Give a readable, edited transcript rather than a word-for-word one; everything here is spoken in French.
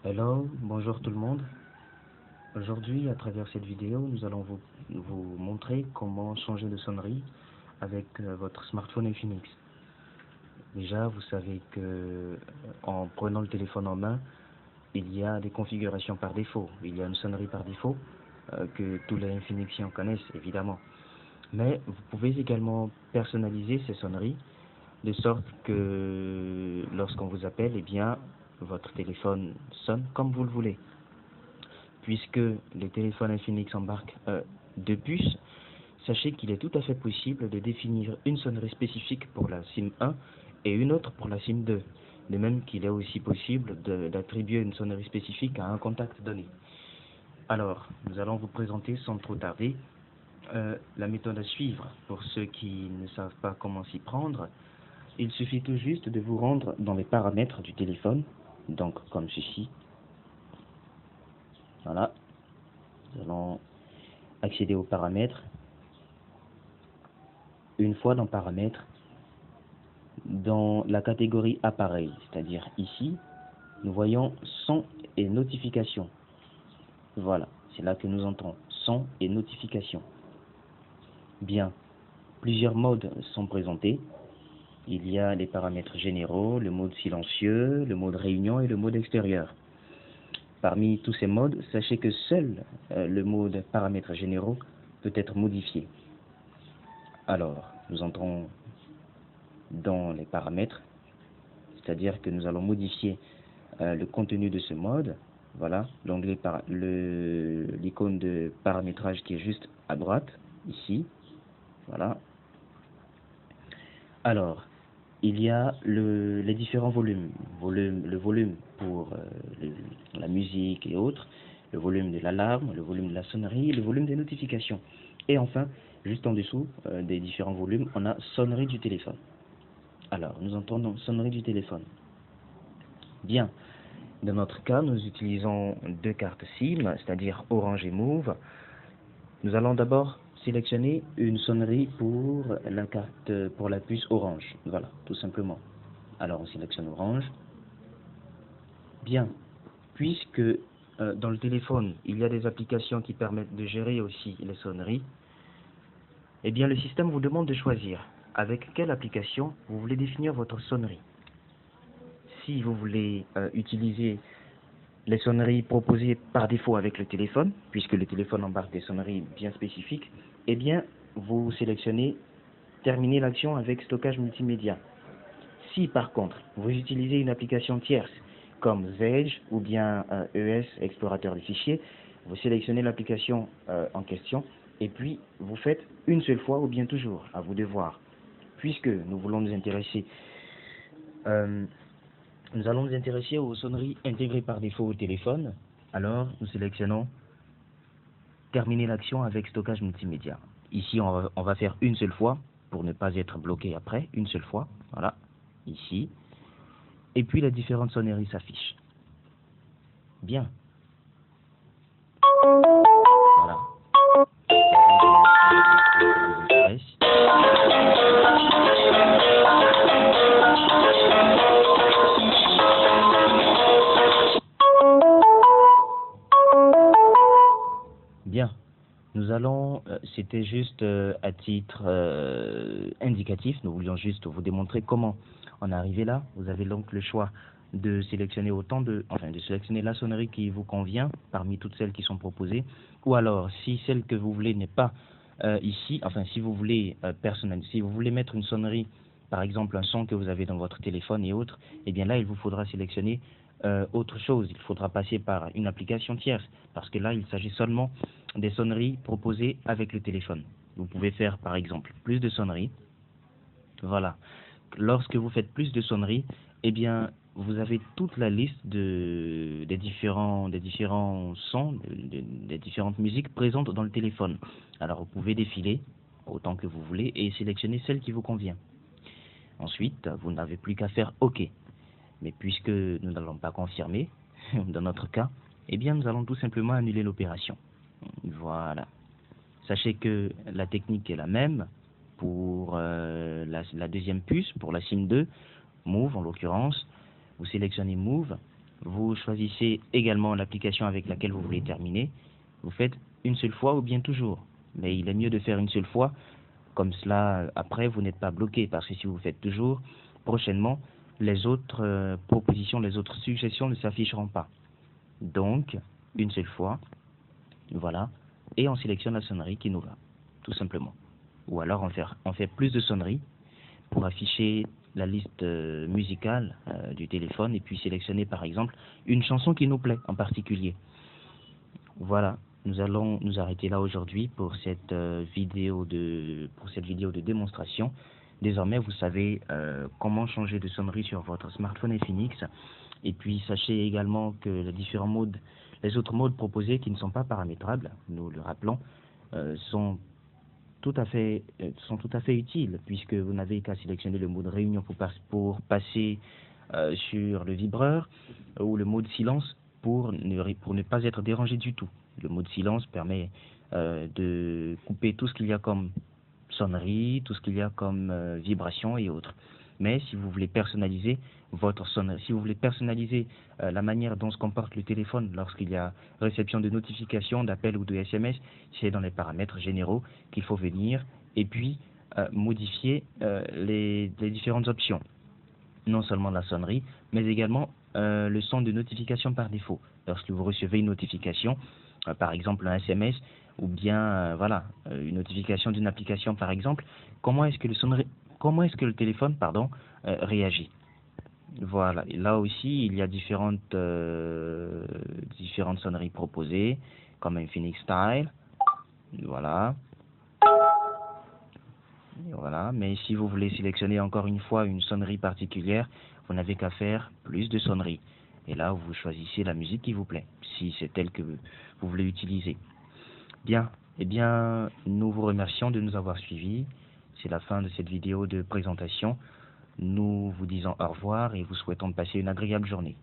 Hello, bonjour tout le monde. Aujourd'hui, à travers cette vidéo, nous allons vous montrer comment changer de sonnerie avec votre smartphone Infinix. Déjà, vous savez que en prenant le téléphone en main, il y a des configurations par défaut. Il y a une sonnerie par défaut que tous les Infinixiens connaissent évidemment. Mais vous pouvez également personnaliser ces sonneries de sorte que lorsqu'on vous appelle, eh bien, votre téléphone sonne comme vous le voulez. Puisque les téléphones Infinix embarquent deux puces, sachez qu'il est tout à fait possible de définir une sonnerie spécifique pour la SIM 1 et une autre pour la SIM 2. De même qu'il est aussi possible d'attribuer une sonnerie spécifique à un contact donné. Alors, nous allons vous présenter sans trop tarder la méthode à suivre. Pour ceux qui ne savent pas comment s'y prendre, il suffit tout juste de vous rendre dans les paramètres du téléphone, donc comme ceci. Voilà, nous allons accéder aux paramètres. Une fois dans paramètres, dans la catégorie appareil, c'est-à-dire ici, nous voyons son et notification. Voilà, c'est là que nous entrons, son et notification. Bien, plusieurs modes sont présentés. Il y a les paramètres généraux, le mode silencieux, le mode réunion et le mode extérieur. Parmi tous ces modes, sachez que seul le mode paramètres généraux peut être modifié. Alors, nous entrons dans les paramètres, c'est-à-dire que nous allons modifier le contenu de ce mode. Voilà, l'onglet l'icône de paramétrage qui est juste à droite, ici. Voilà. Alors, il y a les différents volumes. Le volume pour la musique et autres, le volume de l'alarme, le volume de la sonnerie, le volume des notifications. Et enfin, juste en dessous des différents volumes, on a sonnerie du téléphone. Alors, nous entendons sonnerie du téléphone. Bien. Dans notre cas, nous utilisons deux cartes SIM, c'est-à-dire Orange et Move. Nous allons d'abord sélectionner une sonnerie pour la puce Orange. Voilà, tout simplement. Alors on sélectionne Orange. Bien, puisque dans le téléphone, il y a des applications qui permettent de gérer aussi les sonneries, eh bien le système vous demande de choisir avec quelle application vous voulez définir votre sonnerie. Si vous voulez utiliser les sonneries proposées par défaut avec le téléphone, puisque le téléphone embarque des sonneries bien spécifiques, eh bien, vous sélectionnez terminer l'action avec stockage multimédia. Si par contre, vous utilisez une application tierce comme Zedge ou bien ES, explorateur des fichiers, vous sélectionnez l'application en question et puis vous faites une seule fois ou bien toujours, à vous de voir. Puisque nous voulons nous intéresser nous allons nous intéresser aux sonneries intégrées par défaut au téléphone. Alors, nous sélectionnons terminer l'action avec stockage multimédia. Ici, on va faire une seule fois pour ne pas être bloqué après. Une seule fois. Voilà. Ici. Et puis, les différentes sonneries s'affichent. Bien. Voilà. Bien, nous allons, c'était juste à titre indicatif, nous voulions juste vous démontrer comment en arriver là. Vous avez donc le choix de sélectionner de sélectionner la sonnerie qui vous convient parmi toutes celles qui sont proposées, ou alors si celle que vous voulez n'est pas ici, enfin si vous voulez si vous voulez mettre une sonnerie, par exemple un son que vous avez dans votre téléphone et autres, eh bien là il vous faudra sélectionner autre chose, il faudra passer par une application tierce, parce que là il s'agit seulement des sonneries proposées avec le téléphone. Vous pouvez faire par exemple plus de sonneries. Voilà. Lorsque vous faites plus de sonneries, eh bien vous avez toute la liste des différents sons, des différentes musiques présentes dans le téléphone. Alors vous pouvez défiler autant que vous voulez et sélectionner celle qui vous convient. Ensuite, vous n'avez plus qu'à faire OK. Mais puisque nous n'allons pas confirmer, dans notre cas, eh bien nous allons tout simplement annuler l'opération. Voilà. Sachez que la technique est la même pour la deuxième puce, pour la SIM 2, Move en l'occurrence. Vous sélectionnez Move Vous choisissez également l'application avec laquelle vous voulez terminer. Vous faites une seule fois ou bien toujours. Mais il est mieux de faire une seule fois. Comme cela, après, vous n'êtes pas bloqué. Parce que si vous faites toujours, prochainement, les autres propositions, les autres suggestions ne s'afficheront pas. Donc, une seule fois, voilà. Et on sélectionne la sonnerie qui nous va, tout simplement. Ou alors on fait plus de sonneries pour afficher la liste musicale du téléphone et puis sélectionner par exemple une chanson qui nous plaît en particulier. Voilà, nous allons nous arrêter là aujourd'hui pour cette vidéo de démonstration. Désormais, vous savez comment changer de sonnerie sur votre smartphone Infinix. Et puis sachez également que les autres modes proposés qui ne sont pas paramétrables, nous le rappelons, sont tout à fait utiles puisque vous n'avez qu'à sélectionner le mode réunion pour passer sur le vibreur ou le mode silence pour ne pas être dérangé du tout. Le mode silence permet de couper tout ce qu'il y a comme sonnerie, tout ce qu'il y a comme vibration et autres. Mais si vous voulez personnaliser votre sonnerie, si vous voulez personnaliser la manière dont se comporte le téléphone lorsqu'il y a réception de notifications, d'appels ou de SMS, c'est dans les paramètres généraux qu'il faut venir et puis modifier les différentes options. Non seulement la sonnerie, mais également le son de notification par défaut. Lorsque vous recevez une notification, par exemple un SMS, ou bien voilà, une notification d'une application par exemple, comment est-ce que le téléphone réagit? Voilà, et là aussi il y a différentes sonneries proposées, comme un Phoenix Style, voilà. Et voilà, mais si vous voulez sélectionner encore une fois une sonnerie particulière, vous n'avez qu'à faire plus de sonneries. Et là, vous choisissez la musique qui vous plaît, si c'est telle que vous voulez utiliser. Bien, eh bien, nous vous remercions de nous avoir suivis. C'est la fin de cette vidéo de présentation. Nous vous disons au revoir et vous souhaitons de passer une agréable journée.